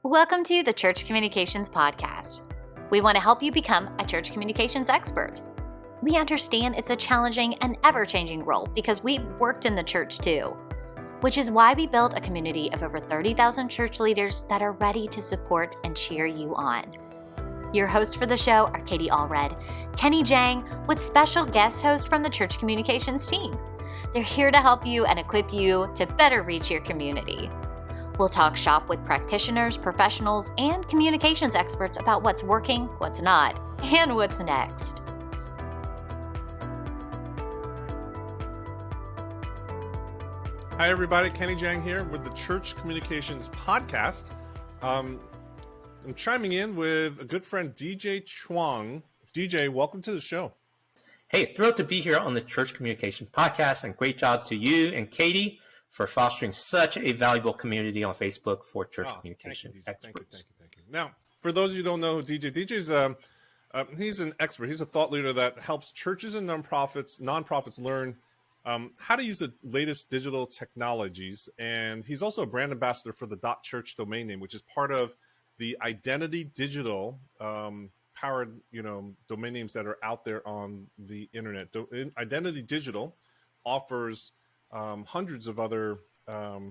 Welcome to the Church Communications Podcast. We want to help you become a church communications expert. We understand it's a challenging and ever-changing role because we worked in the church too, which is why we built a community of over 30,000 church leaders that are ready to support and cheer you on. Your hosts for the show are Katie Allred, Kenny Jahng, with special guest host from the Church Communications team. They're here to help you and equip you to better reach your community. We'll talk shop with practitioners, professionals, and communications experts about what's working, what's not, and what's next. Hi, everybody. Kenny Jahng here with the Church Communications Podcast. I'm chiming in with a good friend, DJ Jahng. DJ, welcome to the show. Hey, thrilled to be here on the Church Communication Podcast, and great job to you and Katie for fostering such a valuable community on Facebook for church communication experts. Thank you. Now, for those of you who don't know who DJ's he's an expert. He's a thought leader that helps churches and nonprofits learn how to use the latest digital technologies. And he's also a brand ambassador for the .church domain name, which is part of the Identity Digital powered, domain names that are out there on the internet. Identity Digital offers hundreds of other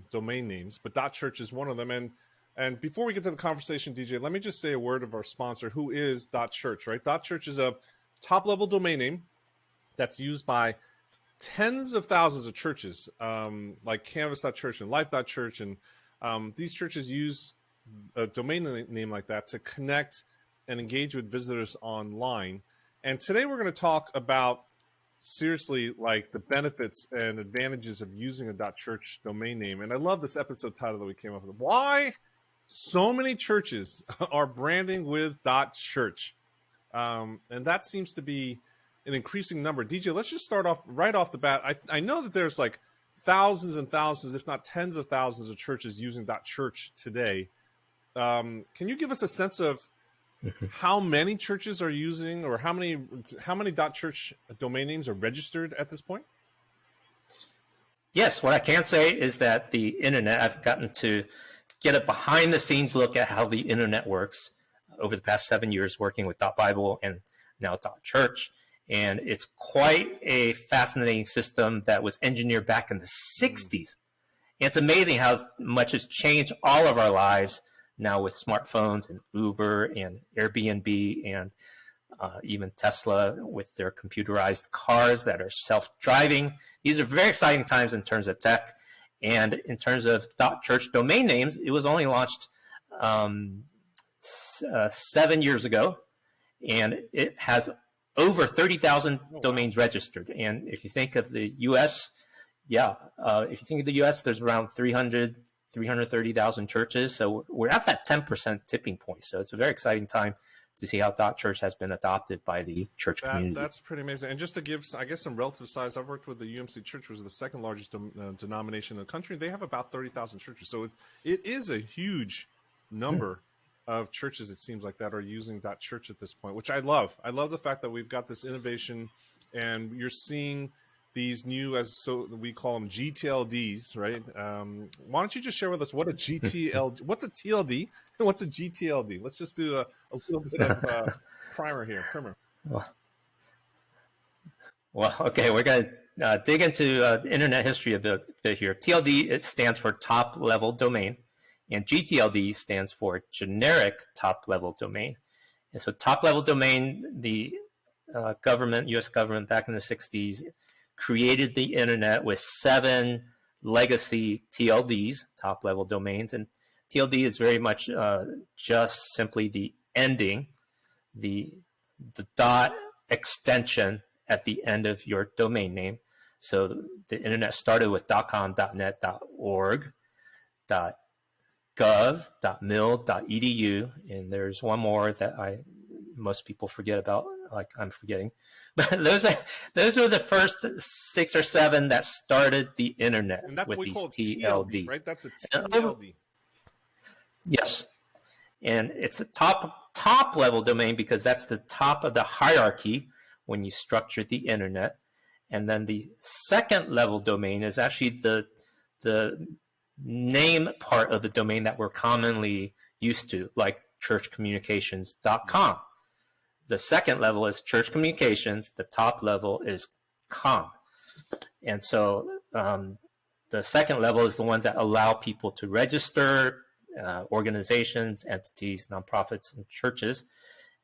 domain names, but .church is one of them. And before we get to the conversation, DJ, let me just say a word of our sponsor, who is .church, right? .church is a top-level domain name that's used by tens of thousands of churches, like Canvas.church and Life.church, and these churches use a domain name like that to connect and engage with visitors online. And today we're going to talk about seriously, like the benefits and advantages of using a .church domain name. And I love this episode title that we came up with. Why so many churches are branding with .church. And that seems to be an increasing number. DJ, let's just start off right off the bat. I know that there's like thousands and thousands, if not tens of thousands of churches using .church today. Can you give us a sense of how many churches are using, or how many .church domain names are registered at this point? Yes, what I can say is that the internet, I've gotten to get a behind the scenes look at how the internet works over the past 7 years working with .bible and now .church. And it's quite a fascinating system that was engineered back in the 60s. And it's amazing how much has changed all of our lives now with smartphones and Uber and Airbnb and even Tesla with their computerized cars that are self-driving. These are very exciting times in terms of tech. And in terms of .church domain names, it was only launched 7 years ago, and it has over 30,000 domains registered. And if you think of the U.S., there's around 330,000 churches. So we're at that 10% tipping point. So it's a very exciting time to see how .church has been adopted by the church community. That's pretty amazing. And just to give, I guess, some relative size, I've worked with the UMC Church, which is the second largest denomination in the country. They have about 30,000 churches. So it is a huge number of churches, it seems like, that are using .church at this point, which I love. I love the fact that we've got this innovation, and you're seeing these new, we call them GTLDs, right? Why don't you just share with us what a GTLD, what's a TLD, and what's a GTLD? Let's just do a little bit of primer here. Well, okay, we're going to dig into the internet history a bit here. TLD, it stands for top level domain, and GTLD stands for generic top level domain. And so top level domain, the U.S. government back in the 60s created the internet with 7 legacy TLDs, top level domains. And TLD is very much just simply the ending, the dot extension at the end of your domain name. So the internet started with .com, .net, .org, .gov, .mil, .edu, and there's one more that most people forget about, like I'm forgetting. But those were the first 6 or 7 that started the internet, and that's with what we these call TLDs. Right? That's a TLD. Yes. And it's a top level domain because that's the top of the hierarchy when you structure the internet. And then the second level domain is actually the name part of the domain that we're commonly used to, like churchcommunications.com. The second level is church communications. The top level is com. And so the second level is the ones that allow people to register, organizations, entities, nonprofits, and churches.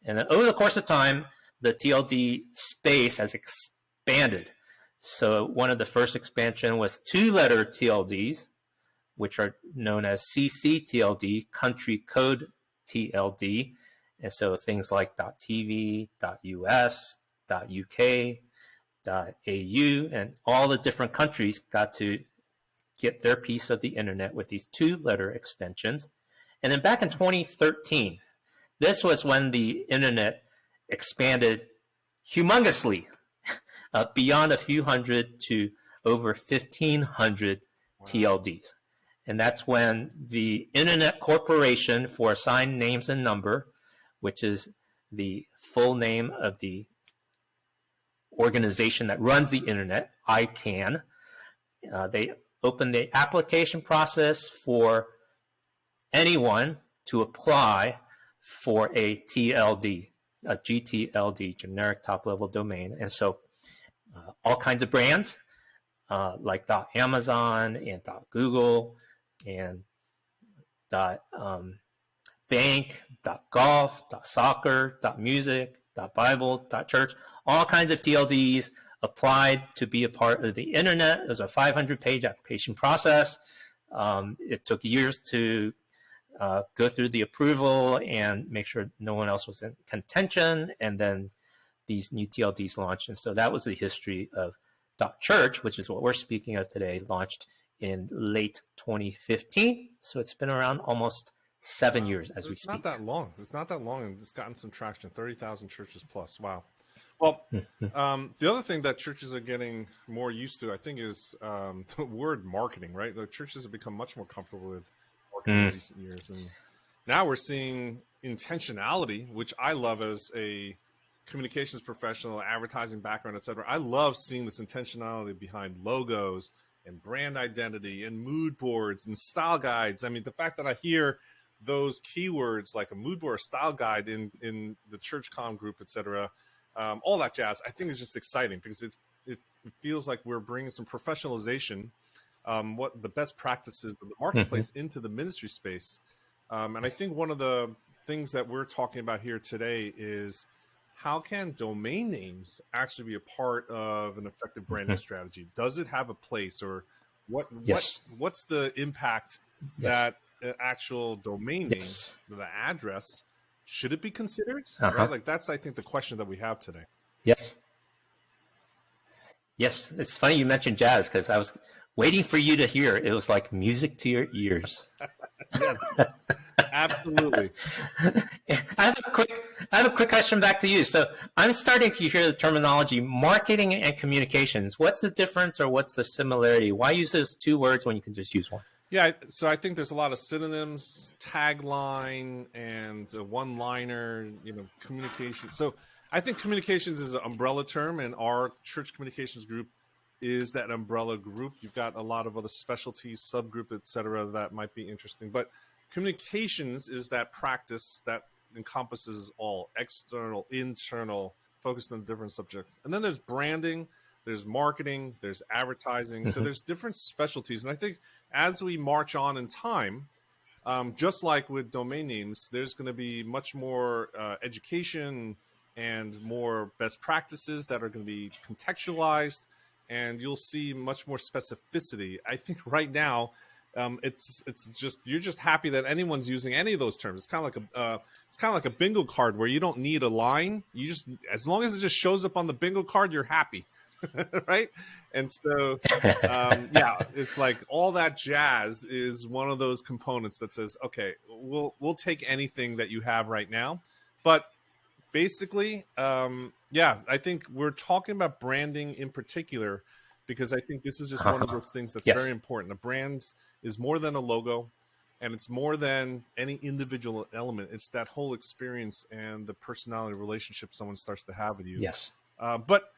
And then over the course of time, the TLD space has expanded. So one of the first expansion was 2-letter TLDs, which are known as CCTLD, country code TLD. And so things like .tv, .us, .uk, .au, and all the different countries got to get their piece of the internet with these 2-letter extensions. And then back in 2013, this was when the internet expanded humongously beyond a few hundred to over 1,500 TLDs. And that's when the Internet Corporation for Assigned Names and Number, which is the full name of the organization that runs the internet, ICANN, they opened the application process for anyone to apply for a TLD, a GTLD, generic top-level domain. And so all kinds of brands like .amazon and .google and .bank, .golf, .soccer, .music, .bible, .church, all kinds of TLDs applied to be a part of the internet. It was a 500-page application process. It took years to go through the approval and make sure no one else was in contention, and then these new TLDs launched. And so that was the history of .church, which is what we're speaking of today, launched in late 2015. So it's been around almost 7 years as we speak. It's not that long. It's not that long, and it's gotten some traction. 30,000 churches plus. Wow. Well, the other thing that churches are getting more used to, I think, is the word marketing, right? The churches have become much more comfortable with marketing in recent years. And now we're seeing intentionality, which I love as a communications professional, advertising background, et cetera. I love seeing this intentionality behind logos and brand identity and mood boards and style guides. I mean, the fact that I hear those keywords like a mood board or style guide in the church comm group, et cetera, all that jazz, I think is just exciting because it feels like we're bringing some professionalization, what the best practices of the marketplace into the ministry space. And I think one of the things that we're talking about here today is how can domain names actually be a part of an effective branding strategy? Does it have a place, or what's the impact that actual domain name, the address, should it be considered? Right? Like that's, I think, the question that we have today. Yes. It's funny you mentioned jazz because I was waiting for you to hear. It was like music to your ears. Yes, absolutely. I have a quick question back to you. So I'm starting to hear the terminology marketing and communications. What's the difference, or what's the similarity? Why use those two words when you can just use one? Yeah, so I think there's a lot of synonyms, tagline, and a one-liner, communication. So I think communications is an umbrella term, and our church communications group is that umbrella group. You've got a lot of other specialties, subgroup, et cetera, that might be interesting. But communications is that practice that encompasses all external, internal, focused on different subjects. And then there's branding, there's marketing, there's advertising. So there's different specialties. And I think as we march on in time, just like with domain names, there's going to be much more education and more best practices that are going to be contextualized, and you'll see much more specificity. I think right now, it's just, you're just happy that anyone's using any of those terms. It's kind of like a bingo card where you don't need a line. You just, as long as it just shows up on the bingo card, you're happy. Right? And so, yeah, it's like all that jazz is one of those components that says, okay, we'll take anything that you have right now. But basically, yeah, I think we're talking about branding in particular, because I think this is just one of those things that's very important. A brand is more than a logo, and it's more than any individual element. It's that whole experience and the personality relationship someone starts to have with you. Yes. But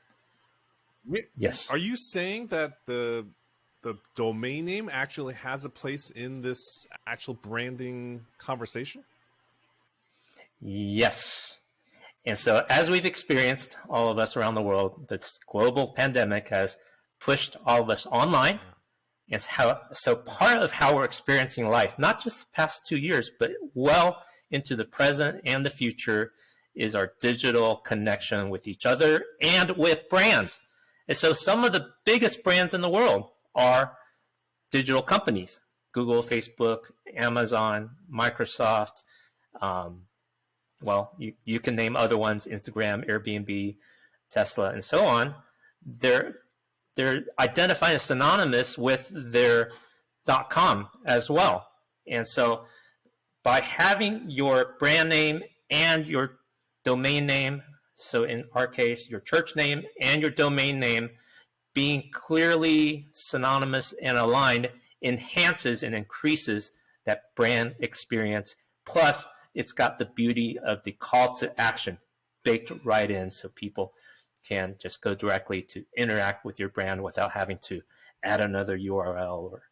are you saying that the domain name actually has a place in this actual branding conversation? Yes. And so as we've experienced, all of us around the world, this global pandemic has pushed all of us online. So part of how we're experiencing life, not just the past 2 years, but well into the present and the future, is our digital connection with each other and with brands. And so some of the biggest brands in the world are digital companies: Google, Facebook, Amazon, Microsoft. Well, you can name other ones: Instagram, Airbnb, Tesla, and so on. They're identified as synonymous with their .com as well. And so by having your brand name and your domain name, so in our case, your church name and your domain name being clearly synonymous and aligned, enhances and increases that brand experience. Plus, it's got the beauty of the call to action baked right in, so people can just go directly to interact with your brand without having to add another URL or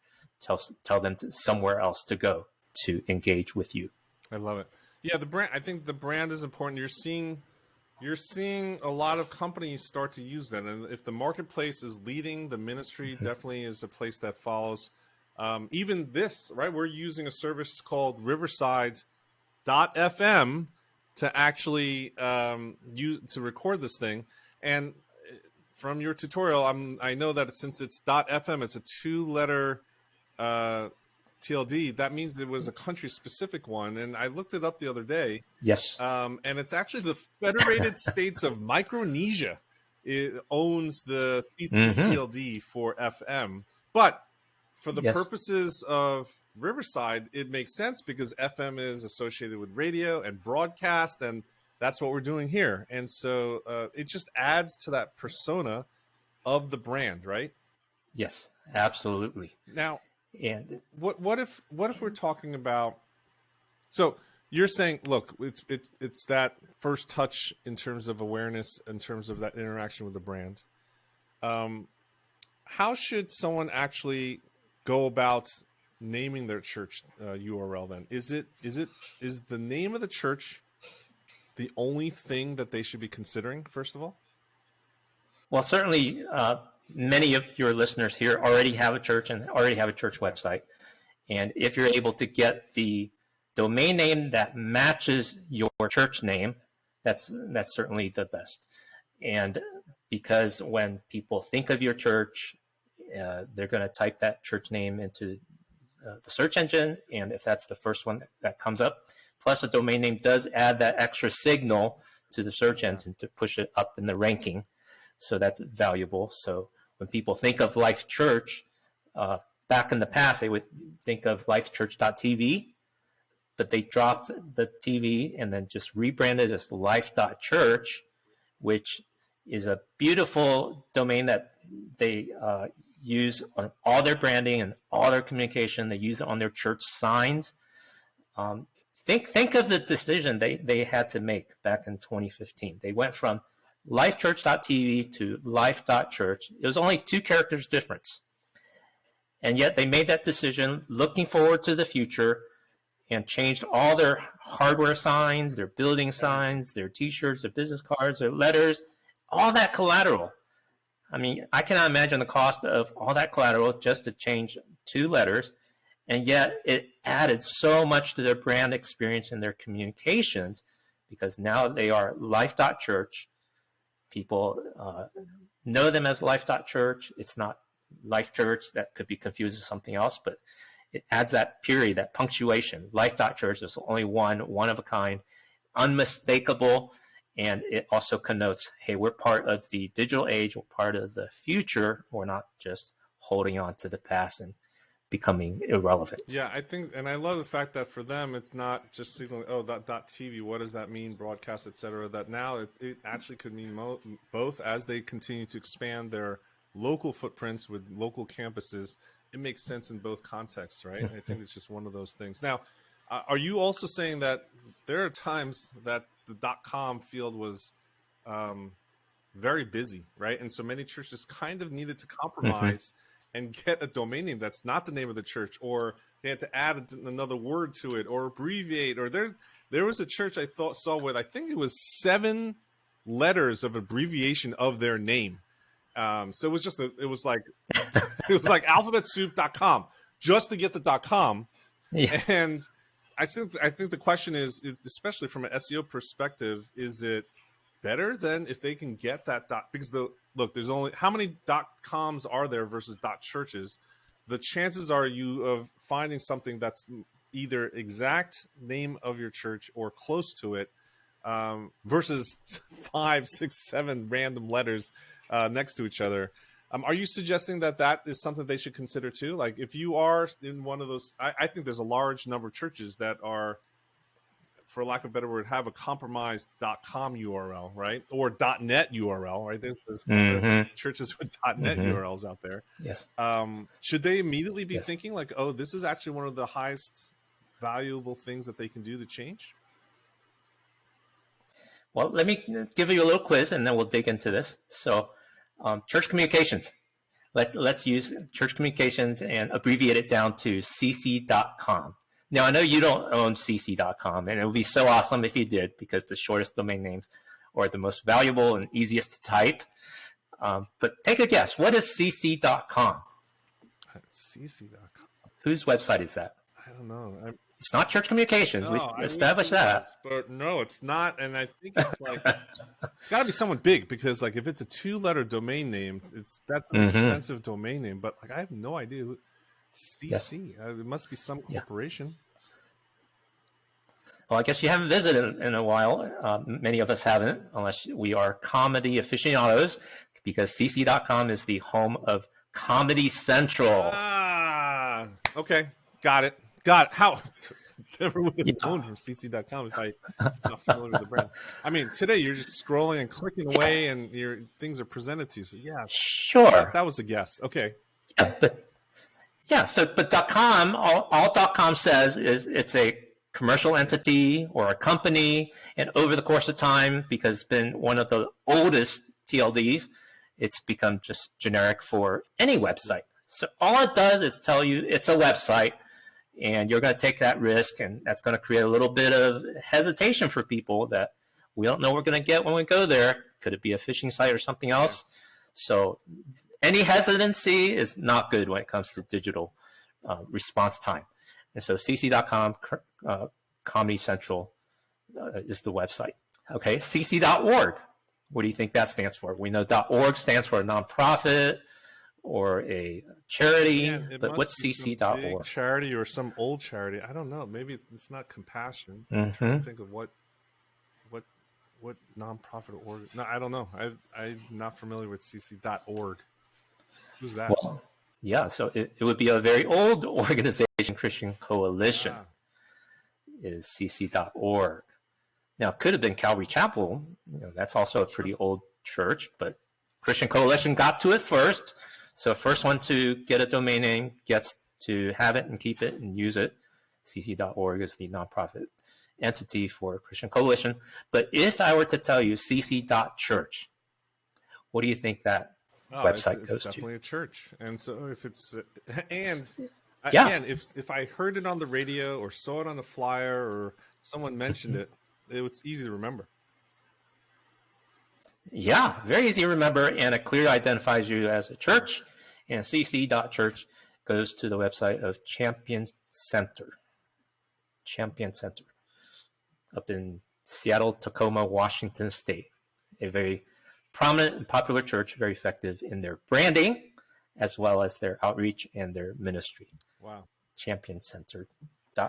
tell them somewhere else to go to engage with you. I love it. Yeah, the brand. I think the brand is important. You're seeing a lot of companies start to use that, and if the marketplace is leading, the ministry definitely is a place that follows. Even this, right? We're using a service called Riverside.fm to actually to record this thing. And from your tutorial, I know that since it's .fm, it's a 2-letter TLD. That means it was a country-specific one, and I looked it up the other day. Yes. And it's actually the Federated States of Micronesia. It owns the TLD for FM, but for the purposes of Riverside, it makes sense because FM is associated with radio and broadcast, and that's what we're doing here. And so it just adds to that persona of the brand, right? Yes, absolutely. Now, and what if we're talking about, so you're saying, look, it's that first touch in terms of awareness, in terms of that interaction with the brand. How should someone actually go about naming their church URL then? Is the name of the church the only thing that they should be considering, first of all? Well, certainly many of your listeners here already have a church and already have a church website. And if you're able to get the domain name that matches your church name, that's certainly the best. And because when people think of your church, they're going to type that church name into the search engine. And if that's the first one that comes up, plus a domain name does add that extra signal to the search engine to push it up in the ranking. So that's valuable. So when people think of Life Church, back in the past, they would think of lifechurch.tv, but they dropped the TV and then just rebranded as life.church, which is a beautiful domain that they use on all their branding and all their communication. They use it on their church signs. Think of the decision they had to make back in 2015. They went from lifechurch.tv to life.church. It was only 2 characters difference. And yet they made that decision looking forward to the future and changed all their hardware signs, their building signs, their t-shirts, their business cards, their letters, all that collateral. I mean, I cannot imagine the cost of all that collateral just to change 2 letters. And yet it added so much to their brand experience and their communications, because now they are life.church. People know them as life.church. It's not Life Church. That could be confused with something else, but it adds that period, that punctuation. Life.church is only one of a kind, unmistakable, and it also connotes, hey, we're part of the digital age, we're part of the future, we're not just holding on to the past and becoming irrelevant. Yeah, I think, and I love the fact that for them, it's not just signaling, oh, that .tv, what does that mean, broadcast, etc. That now it actually could mean both as they continue to expand their local footprints with local campuses. It makes sense in both contexts, right? I think it's just one of those things. Now, are you also saying that there are times that the .com field was very busy, right? And so many churches kind of needed to compromise and get a domain name that's not the name of the church, or they had to add another word to it or abbreviate. Or there was a church I saw with, I think it was 7 letters of abbreviation of their name. So it was just it was like alphabetsoup.com just to get the .com. Yeah. And I think the question is, especially from an SEO perspective, is it better than if they can get that because look, there's only how many .coms are there versus .churches. The chances are of finding something that's either exact name of your church or close to it, versus 5, 6, 7 random letters next to each other. Are you suggesting that is something they should consider too? Like if you are in one of those, I think there's a large number of churches that are, for lack of a better word, have a compromised .com URL, right? Or .net URL, right? There's churches with .net URLs out there. Yes. Should they immediately be thinking like, oh, this is actually one of the highest valuable things that they can do to change? Well, let me give you a little quiz, and then we'll dig into this. So, church communications. Let's use church communications and abbreviate it down to cc.com. Now, I know you don't own cc.com, and it would be so awesome if you did, because the shortest domain names are the most valuable and easiest to type. But take a guess. What is cc.com? cc.com. Whose website is that? I don't know. It's not church communications. No, We've established that. But no, it's not. And I think it's like, it's got to be someone big, because like if it's a 2-letter domain name, that's an expensive domain name. But like I have no idea who CC. It must be some corporation. Well, I guess you haven't visited in a while. Many of us haven't, unless we are comedy aficionados, because cc.com is the home of Comedy Central. Ah, okay. Got it. How? Never would have known from cc.com if I'm not familiar with the brand. I mean, today you're just scrolling and clicking away, and your things are presented to you. So yeah, sure. That was a guess. Okay. But .com, all .com says is it's a commercial entity or a company, and over the course of time, because it's been one of the oldest TLDs, it's become just generic for any website. So all it does is tell you it's a website, and you're going to take that risk, and that's going to create a little bit of hesitation for people that we don't know we're going to get when we go there. Could it be a phishing site or something else? So any hesitancy is not good when it comes to digital response time. And so cc.com, Comedy Central is the website. Okay, cc.org. What do you think that stands for? We know .org stands for a nonprofit or a charity, but what's cc.org? Charity or some old charity. I don't know. Maybe it's not Compassion. I'm trying to think of what nonprofit org. No, I don't know. I'm not familiar with cc.org. Who's that? Well, yeah, so it would be a very old organization. Christian Coalition is cc.org. Now, it could have been Calvary Chapel. That's also a pretty old church, but Christian Coalition got to it first. So first one to get a domain name gets to have it and keep it and use it. cc.org is the nonprofit entity for Christian Coalition. But if I were to tell you cc.church, what do you think that website goes to? Definitely a church. And so if it's again, if I heard it on the radio or saw it on a flyer or someone mentioned it, it's easy to remember. Yeah, very easy to remember, and it clearly identifies you as a church. And cc.church goes to the website of Champion Center up in Seattle, Tacoma, Washington State. A very prominent and popular church, very effective in their branding as well as their outreach and their ministry. Wow. Champion Center.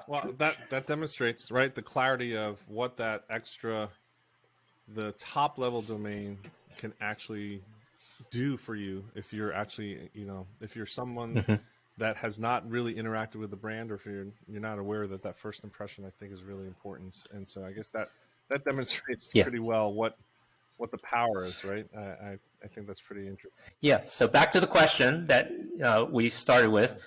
Well, that demonstrates, right, the clarity of what that extra, the top level domain can actually do for you if you're actually, if you're someone that has not really interacted with the brand, or if you're not aware that first impression, I think, is really important. And so I guess that demonstrates pretty well what the power is, right? I think that's pretty interesting. Yeah. So back to the question that we started with,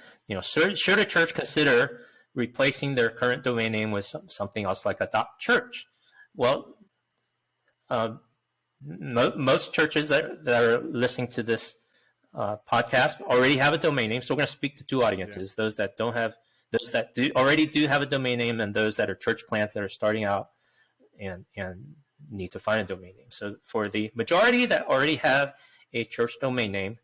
should a church consider replacing their current domain name with something else like a .church? Well, most churches that are listening to this podcast already have a domain name. So we're going to speak to two audiences: those that don't have those that already do have a domain name and those that are church plants that are starting out and need to find a domain name. So for the majority that already have a church domain name,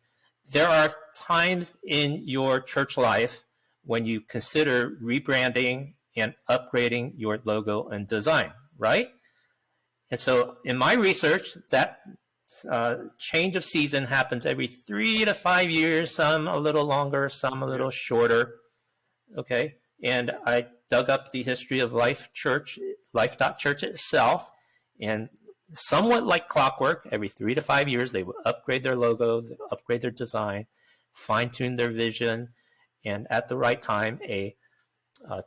there are times in your church life when you consider rebranding and upgrading your logo and design, right? And so in my research, that change of season happens every 3 to 5 years, some a little longer, some a little shorter, okay? And I dug up the history of Life.Church itself, and somewhat like clockwork, every 3 to 5 years, they would upgrade their logo, upgrade their design, fine-tune their vision, and at the right time, a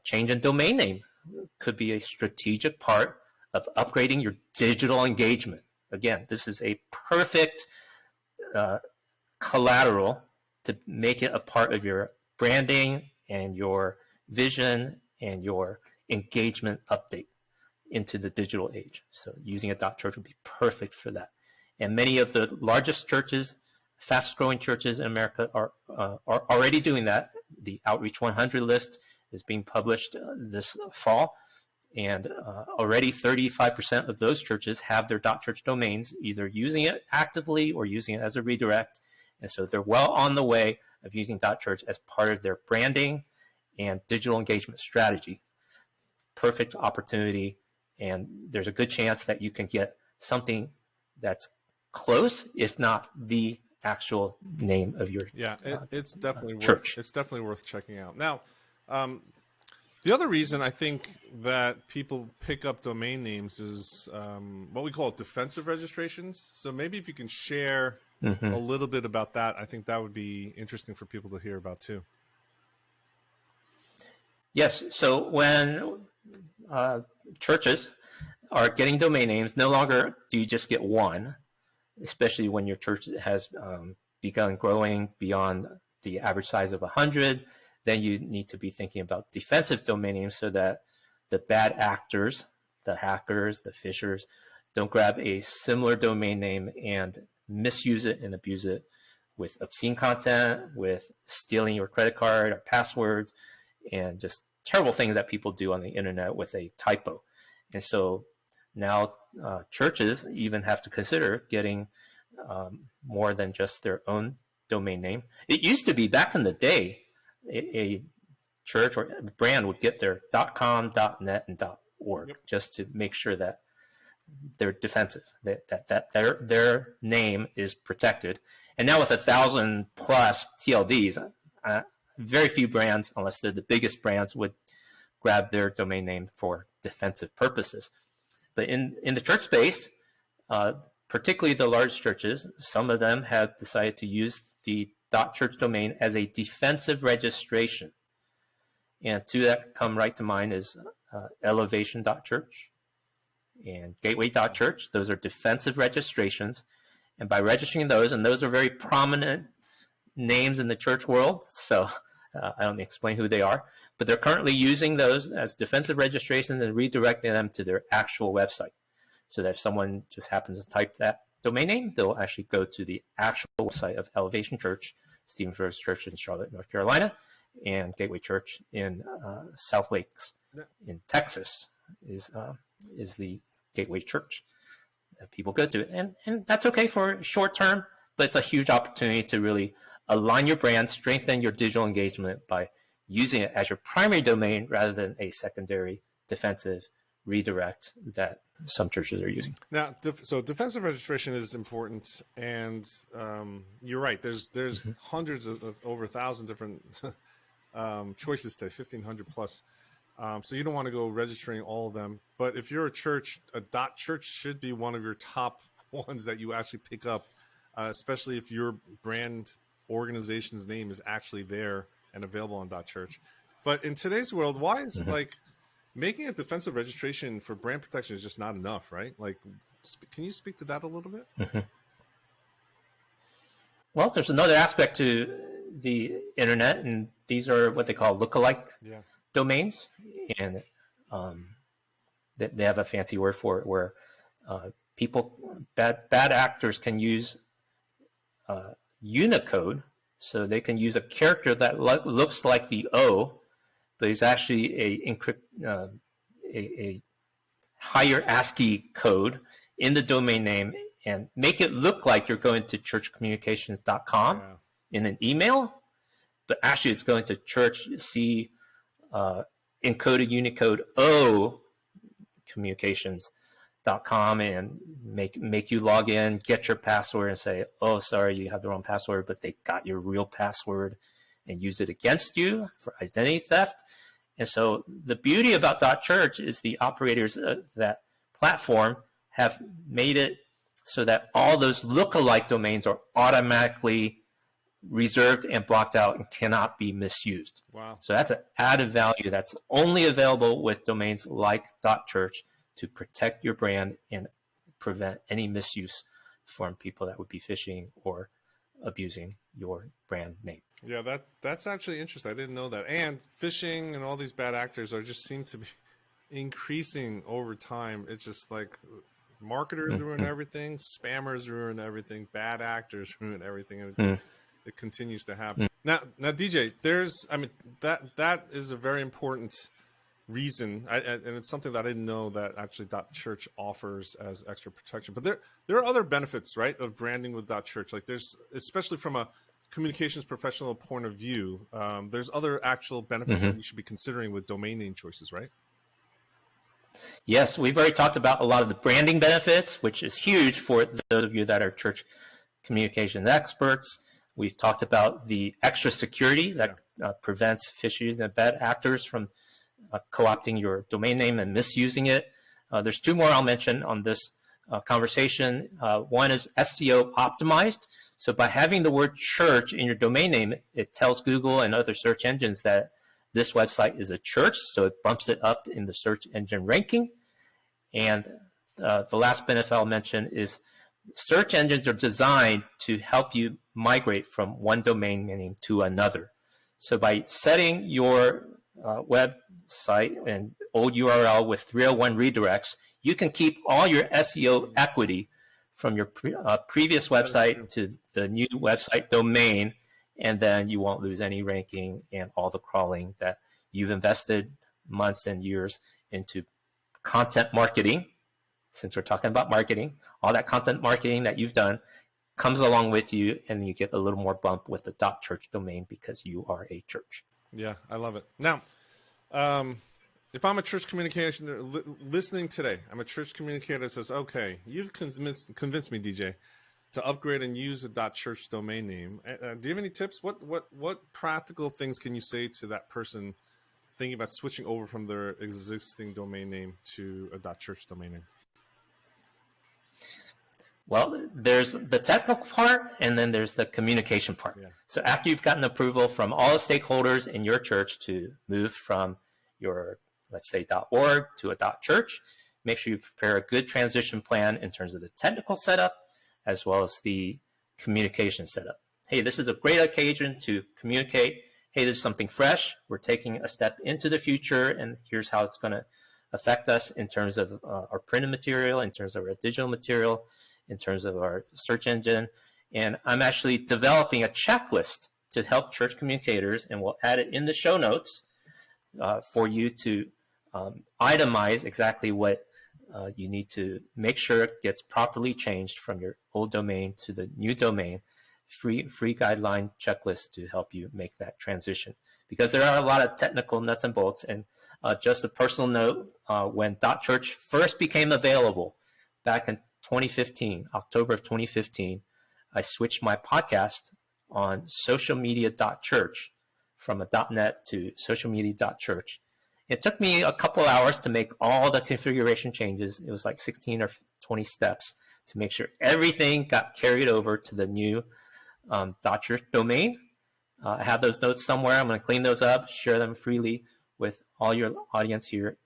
change in domain name could be a strategic part of upgrading your digital engagement. Again, this is a perfect collateral to make it a part of your branding and your vision and your engagement update into the digital age. So using a .church would be perfect for that. And many of the largest churches, fast growing churches in America are already doing that. The Outreach 100 list is being published this fall. And already 35% of those churches have their .church domains, either using it actively or using it as a redirect. And so they're well on the way of using .church as part of their branding and digital engagement strategy. Perfect opportunity. And there's a good chance that you can get something that's close, if not the actual name of your it's definitely church. It's definitely worth checking out. Now, the other reason I think that people pick up domain names is what we call defensive registrations. So maybe if you can share a little bit about that, I think that would be interesting for people to hear about too. Yes. So when churches are getting domain names, no longer do you just get one, especially when your church has begun growing beyond the average size of 100. Then you need to be thinking about defensive domain names so that the bad actors, the hackers, the phishers, don't grab a similar domain name and misuse it and abuse it with obscene content, with stealing your credit card or passwords, and just terrible things that people do on the internet with a typo. And so now churches even have to consider getting more than just their own domain name. It used to be back in the day, a church or a brand would get their .com, .net, and .org just to make sure that they're defensive, that their name is protected. And now with 1,000 plus TLDs, very few brands, unless they're the biggest brands, would grab their domain name for defensive purposes. But in the church space, particularly the large churches, some of them have decided to use the .church domain as a defensive registration. And two that come right to mind is Elevation.Church and Gateway.Church. Those are defensive registrations. And by registering those, and those are very prominent names in the church world, so I don't need to explain who they are, but they're currently using those as defensive registrations and redirecting them to their actual website. So that if someone just happens to type that domain name, they'll actually go to the actual website of Elevation Church, Stephen Furrow's Church in Charlotte, North Carolina, and Gateway Church in South Lakes in Texas is the Gateway Church that people go to. And that's okay for short term, but it's a huge opportunity to really align your brand, strengthen your digital engagement by using it as your primary domain rather than a secondary defensive redirect that some churches are using. Now, so defensive registration is important, and you're right. There's hundreds of over 1,000 different choices today, 1,500 plus. So you don't want to go registering all of them. But if you're a church, a .church should be one of your top ones that you actually pick up, especially if your brand organization's name is actually there and available on .church. But in today's world, why is like making a defensive registration for brand protection is just not enough, right? Like, can you speak to that a little bit? Well, there's another aspect to the internet, and these are what they call lookalike domains, and they have a fancy word for it, where people, bad actors can use Unicode, so they can use a character that looks like the O but it's actually a higher ASCII code in the domain name, and make it look like you're going to churchcommunications.com in an email, but actually it's going to church C encoded Unicode O communications.com, and make you log in, get your password, and say, oh, sorry, you have the wrong password, but they got your real password and use it against you for identity theft. And so the beauty about .church is the operators of that platform have made it so that all those lookalike domains are automatically reserved and blocked out and cannot be misused. Wow. So that's an added value that's only available with domains like .church to protect your brand and prevent any misuse from people that would be phishing or abusing your brand name. Yeah, that's actually interesting. I didn't know that. And phishing and all these bad actors just seem to be increasing over time. It's just like marketers ruin everything, spammers ruin everything, bad actors ruin everything, and it continues to happen. Now, DJ, that is a very important reason, and it's something that I didn't know that actually .church offers as extra protection. But there are other benefits, right, of branding with .church. Like there's, especially from a communications professional point of view, there's other actual benefits that you should be considering with domain name choices, right? Yes, we've already talked about a lot of the branding benefits, which is huge for those of you that are church communications experts. We've talked about the extra security that prevents phishers and bad actors from co-opting your domain name and misusing it. There's two more I'll mention on this conversation. One is SEO optimized. So by having the word church in your domain name, it tells Google and other search engines that this website is a church, so it bumps it up in the search engine ranking. And the last benefit I'll mention is search engines are designed to help you migrate from one domain name to another. So by setting your website and old URL with 301 redirects, you can keep all your SEO equity from your previous website to the new website domain, and then you won't lose any ranking and all the crawling that you've invested months and years into content marketing. Since we're talking about marketing, all that content marketing that you've done comes along with you, and you get a little more bump with the .church domain because you are a church. Yeah, I love it. Now, if I'm a church communicator listening today, I'm a church communicator that says, okay, you've convinced me, DJ, to upgrade and use a .church domain name. Do you have any tips? What practical things can you say to that person thinking about switching over from their existing domain name to a .church domain name? Well, there's the technical part, and then there's the communication part. Yeah. So after you've gotten approval from all the stakeholders in your church to move from your, let's say, .org to a .church, make sure you prepare a good transition plan in terms of the technical setup as well as the communication setup. Hey, this is a great occasion to communicate. Hey, this is something fresh. We're taking a step into the future, and here's how it's going to affect us in terms of our printed material, in terms of our digital material, in terms of our search engine. And I'm actually developing a checklist to help church communicators, and we'll add it in the show notes for you to itemize exactly what you need to make sure it gets properly changed from your old domain to the new domain. Free guideline checklist to help you make that transition, because there are a lot of technical nuts and bolts. And just a personal note, when .church first became available back in 2015, October of 2015, I switched my podcast on socialmedia.church from a .net to socialmedia.church. It took me a couple hours to make all the configuration changes. It was like 16 or 20 steps to make sure everything got carried over to the new .church domain. I have those notes somewhere. I'm going to clean those up, share them freely with all your audience here.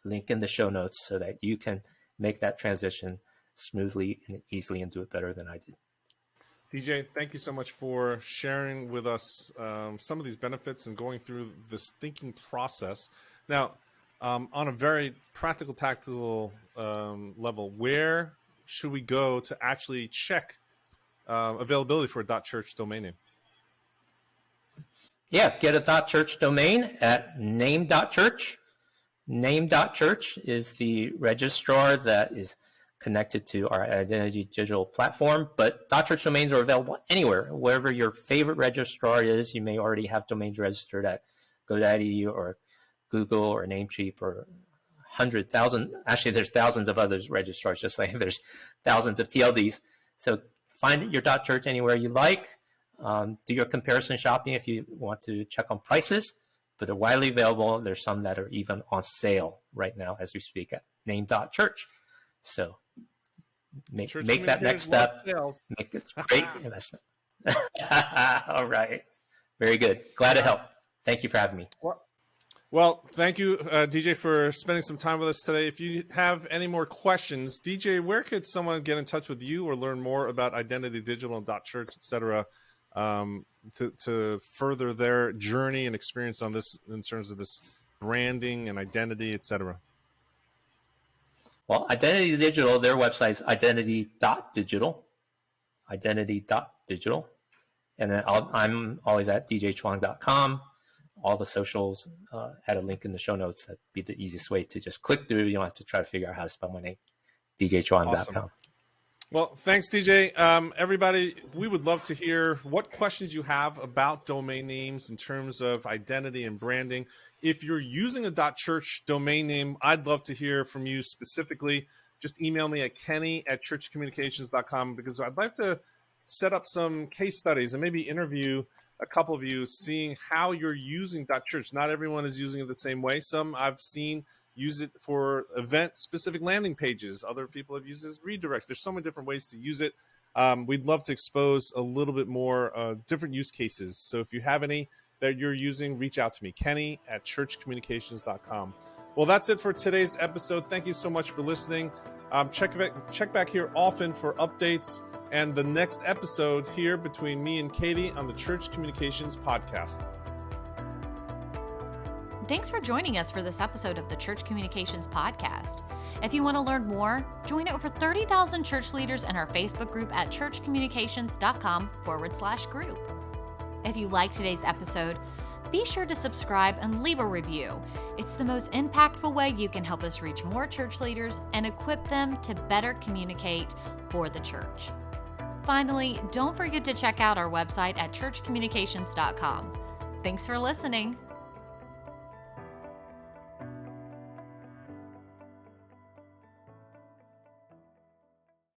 Link in the show notes so that you can make that transition smoothly and easily and do it better than I did. DJ, thank you so much for sharing with us some of these benefits and going through this thinking process. Now, on a very practical, tactical level, where should we go to actually check availability for a .church domain name? Yeah, get a .church domain at name.church. Name.church is the registrar that is connected to our Identity Digital platform, but .church domains are available anywhere, wherever your favorite registrar is. You may already have domains registered at GoDaddy or Google or Namecheap or 100,000. Actually, there's thousands of other registrars, just like there's thousands of TLDs. So find your .church anywhere you like. Do your comparison shopping if you want to check on prices, but they're widely available. There's some that are even on sale right now as we speak at name.church. So make that next step. Make this great investment. All right. Very good. Glad to help. Thank you for having me. Well, thank you, DJ, for spending some time with us today. If you have any more questions, DJ, where could someone get in touch with you or learn more about Identity Digital and .church, et cetera, to further their journey and experience on this in terms of this branding and identity, et cetera? Well, Identity Digital, their website is identity.digital, identity.digital. And then I'm always at djchuang.com. All the socials, had a link in the show notes. That'd be the easiest way to just click through. You don't have to try to figure out how to spell my name, djchuang.com. Awesome. Well, thanks, DJ. Everybody, we would love to hear what questions you have about domain names in terms of identity and branding. If you're using a .church domain name, I'd love to hear from you specifically. Just email me at kenny@churchcommunications.com, because I'd like to set up some case studies and maybe interview a couple of you, seeing how you're using .church. Not everyone is using it the same way. Some I've seen use it for event-specific landing pages. Other people have used it as redirects. There's so many different ways to use it. We'd love to expose a little bit more different use cases. So if you have any that you're using, reach out to me, kenny@churchcommunications.com. Well, that's it for today's episode. Thank you so much for listening. Check back here often for updates and the next episode here between me and Katie on the Church Communications Podcast. Thanks for joining us for this episode of the Church Communications Podcast. If you want to learn more, join over 30,000 church leaders in our Facebook group at churchcommunications.com/group. If you liked today's episode, be sure to subscribe and leave a review. It's the most impactful way you can help us reach more church leaders and equip them to better communicate for the church. Finally, don't forget to check out our website at churchcommunications.com. Thanks for listening.